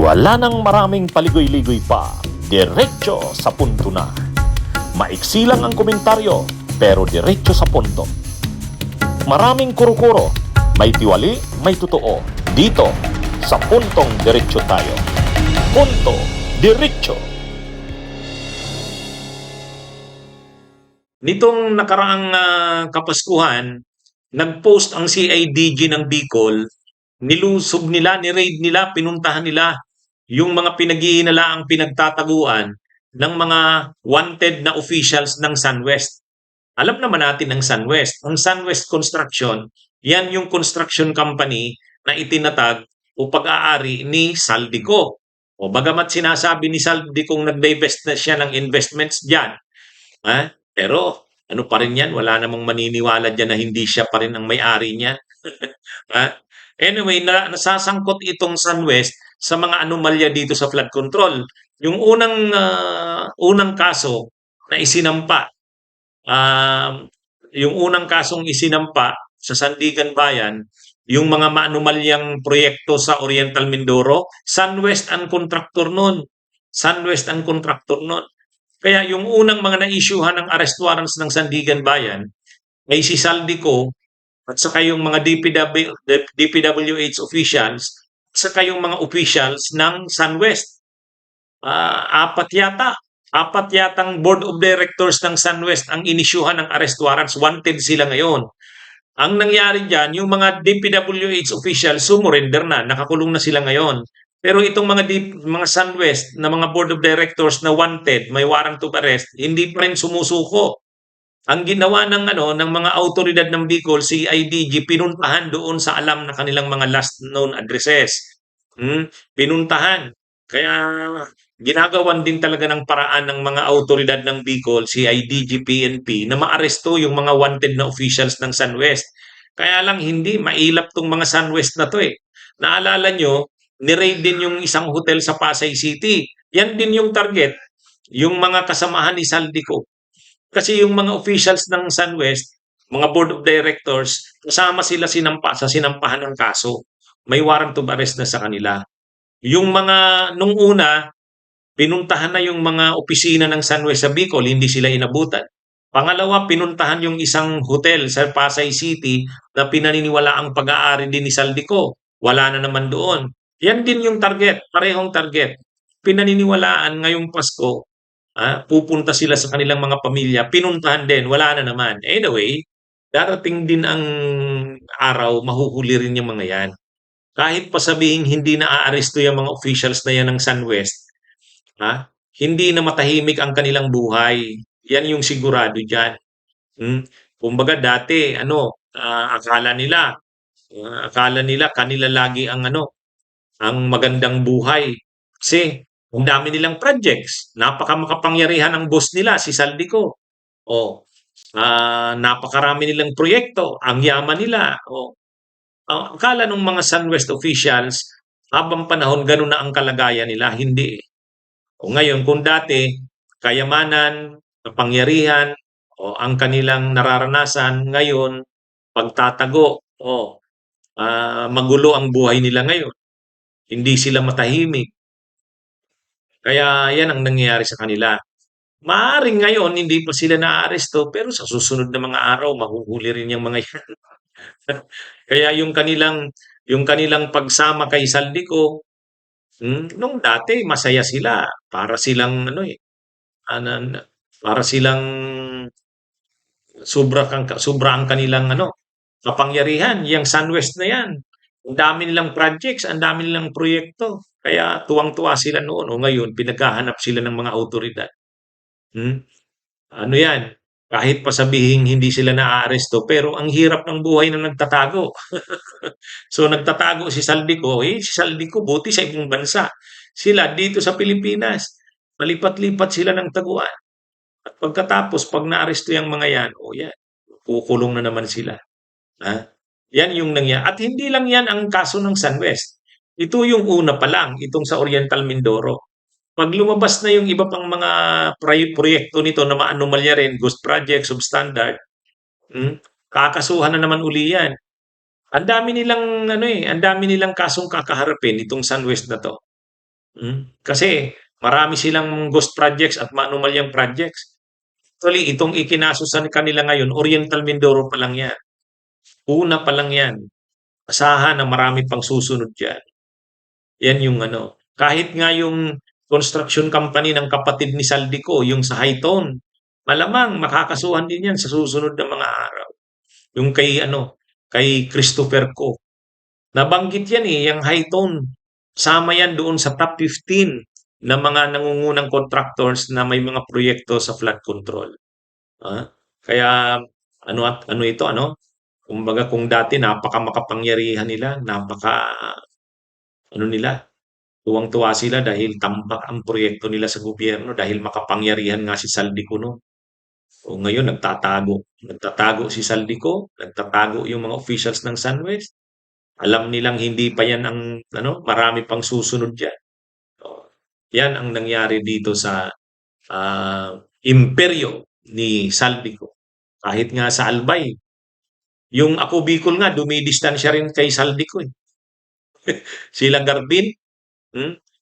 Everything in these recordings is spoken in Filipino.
Wala nang maraming paligoy-ligoy pa, diretso sa punto na. Maiksi lang ang komentaryo, pero diretso sa punto. Maraming kuro-kuro, may tiwali, may totoo. Dito, sa puntong diretso tayo. Punto, diretso. Nitong nakaraang Kapaskuhan, nag-post ang CIDG ng Bicol, nilusob nila, ni-raid nila, pinuntahan nila yung mga pinaghihinalaang pinagtataguan ng mga wanted na officials ng SunWest. Alam naman natin ang SunWest. Ang SunWest Construction, yan yung construction company na itinatag o pag-aari ni Saldico. O bagamat sinasabi ni Saldico kung nag-divest na siya ng investments dyan, pero ano pa rin yan, wala namang maniniwala dyan na hindi siya pa rin ang may-ari niya. Anyway, nasasangkot itong SunWest sa mga anomalya dito sa flood control. Yung unang kaso na isinampa, yung unang kasong isinampa sa Sandigan Bayan, yung mga maanumalyang proyekto sa Oriental Mindoro, SunWest ang kontraktor nun. SunWest ang kontraktor nun. Kaya yung unang mga na-issuehan ng arrest warrants ng Sandigan Bayan ay si Saldico at saka yung mga DPWH officials at saka yung mga officials ng SunWest. Apat yatang board of directors ng SunWest ang inisyuhan ng arrest warrants. Wanted sila ngayon. Ang nangyari dyan, yung mga DPWH officials sumurrender na, nakakulong na sila ngayon. Pero itong mga SunWest na mga board of directors na wanted, may warrant of arrest, hindi pa rin sumusuko. Ang ginawa ng mga autoridad ng Bicol, CIDG, pinuntahan doon sa alam na kanilang mga last known addresses. Pinuntahan. Kaya ginagawan din talaga ng paraan ng mga autoridad ng Bicol, CIDG, PNP, na maaresto yung mga wanted na officials ng SunWest. Kaya lang hindi mailap tong mga SunWest na to eh. Naalala nyo, ni-raid din yung isang hotel sa Pasay City. Yan din yung target, yung mga kasamahan ni Saldico. Kasi yung mga officials ng SunWest, mga board of directors, kasama sila sa sinampahan ng kaso. May warrant of arrest na sa kanila. Yung nung una, pinuntahan na yung mga opisina ng SunWest sa Bicol, hindi sila inabutan. Pangalawa, pinuntahan yung isang hotel sa Pasay City na pinaniniwala ang pag-aari din ni Saldico. Wala na naman doon. Yan din yung target, parehong target. Pinaniniwalaan ngayong Pasko, pupunta sila sa kanilang mga pamilya, pinuntahan din, wala na naman. Anyway, darating din ang araw, mahuhuli rin yung mga yan. Kahit pa sabihing hindi na aaresto yung mga officials na yan ng SunWest, hindi na matahimik ang kanilang buhay. Yan yung sigurado dyan. Kumbaga dati, akala nila kanila lagi ang magandang buhay. Kasi ang dami nilang projects. Napakamakapangyarihan ang boss nila, si Saldico. Napakarami nilang proyekto. Ang yaman nila. Ang akala ng mga SunWest officials, habang panahon, ganun na ang kalagayan nila. Hindi. Ngayon, kung dati, kayamanan, kapangyarihan, ang kanilang nararanasan, ngayon, pagtatago, magulo ang buhay nila ngayon. Hindi sila matahimik. Kaya yan ang nangyayari sa kanila. Maaaring ngayon, hindi pa sila naaaresto, pero sa susunod na mga araw, mahuhuli rin yung mga yan. Kaya yung kanilang pagsama kay Saldico, nung dati masaya sila, para silang para silang sobra ang kanilang kapangyarihan, yung SunWest na yan. Ang dami nilang projects, ang dami nilang proyekto. Kaya tuwang-tuwa sila noon. O ngayon, pinaghahanap sila ng mga autoridad. Ano yan? Kahit pa sabihing hindi sila naaaresto, pero ang hirap ng buhay ng nagtatago. So nagtatago si Saldico, si Saldico buti sa ibang bansa. Sila dito sa Pilipinas, palipat-lipat sila ng taguan. At pagkatapos, pag naaresto yung mga yan, yan, kukulong na naman sila. Yan yung nangyari. At hindi lang yan ang kaso ng SunWest. Ito yung una pa lang, itong sa Oriental Mindoro. Pag lumabas na yung iba pang mga proyekto nito na maanomalya rin, ghost project, substandard, kakasuhan na naman uli yan. Ang dami nilang kasong kakaharapin itong SunWest na to. Kasi marami silang ghost projects at maanumalyang projects. Actually, itong ikinaso sa kanila ngayon, Oriental Mindoro pa lang yan. Una pa lang yan. Asahan na marami pang susunod diyan. Yan yung ano. Kahit nga yung construction company ng kapatid ni Saldico, yung sa Highton, malamang makakasuhan din yan sa susunod na mga araw. Yung kay ano, kay Christopher Co. Nabanggit yan eh, yung Highton. Sama yan doon sa top 15 na mga nangungunang contractors na may mga proyekto sa flood control. Ah, kaya ano at ano ito ano? Kumbaga kung dati napaka makapangyarihan nila, napaka ano nila, tuwang-tuwa sila dahil tambak ang proyekto nila sa gobyerno dahil makapangyarihan nga si Saldico no. O ngayon nagtatago. Nagtatago si Saldico, nagtatago yung mga officials ng SunWest. Alam nilang hindi pa yan ang ano, marami pang susunod diyan. Oh, yan ang nangyari dito sa imperyo ni Saldico. Kahit nga sa Albay, yung Ako Bicol nga dumidistansya rin kay Saldico eh. Sila Garbin,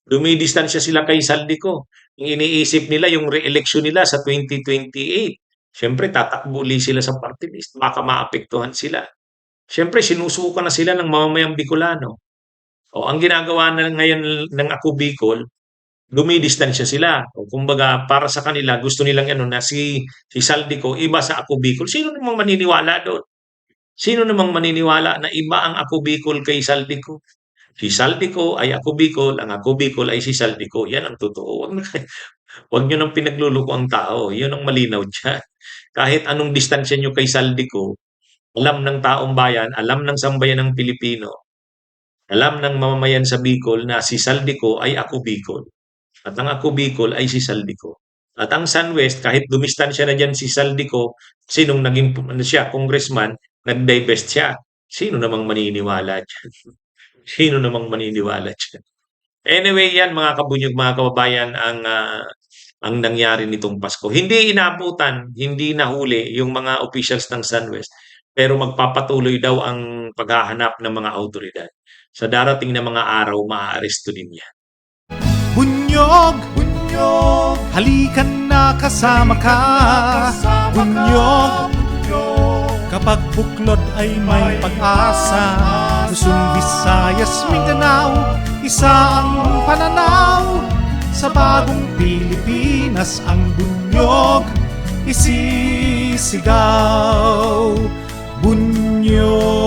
dumidistansya sila kay Saldico. Yung iniisip nila yung re-election nila sa 2028. Siyempre tatakbo uli sila sa party list, baka maapektuhan sila. Siyempre sinusuka na sila ng mamamayang Bicolano. O ang ginagawa na ngayon ng Ako Bicol, dumidistansya sila. O kumbaga para sa kanila gusto nilang ano na si Saldico iba sa Ako Bicol. Sino namang maniniwala doon? Sino namang maniniwala na iba ang Ako Bicol kay Saldico? Si Saldico ay Ako Bicol, ang Ako Bicol ay si Saldico. Yan ang totoo. Wag nyo nang pinagluloko ang tao. Yun ang malinaw dyan. Kahit anong distansya nyo kay Saldico, alam ng taong bayan, alam ng sambayan ng Pilipino, alam ng mamamayan sa Bicol na si Saldico ay Ako Bicol. At ang Ako Bicol ay si Saldico. At ang SunWest, kahit dumistansya na dyan si Saldico, sinong naging ano siya, congressman, nag-divest siya. Sino namang maniniwala dyan? Sino namang maniniwala dyan? Anyway, yan mga kabunyog, mga kababayan, ang nangyari nitong Pasko. Hindi inabutan, hindi nahuli yung mga officials ng SunWest, pero magpapatuloy daw ang paghahanap ng mga autoridad. Sa darating na mga araw, maaaresto din yan. Bunyog, bunyog, halikan na kasama ka. Bunyog, kapag buklod ay may pag-asa. Luzon, Visayas, Mindanao, isa ang pananaw. Sa bagong Pilipinas ang bunyog isisigaw. Bunyog.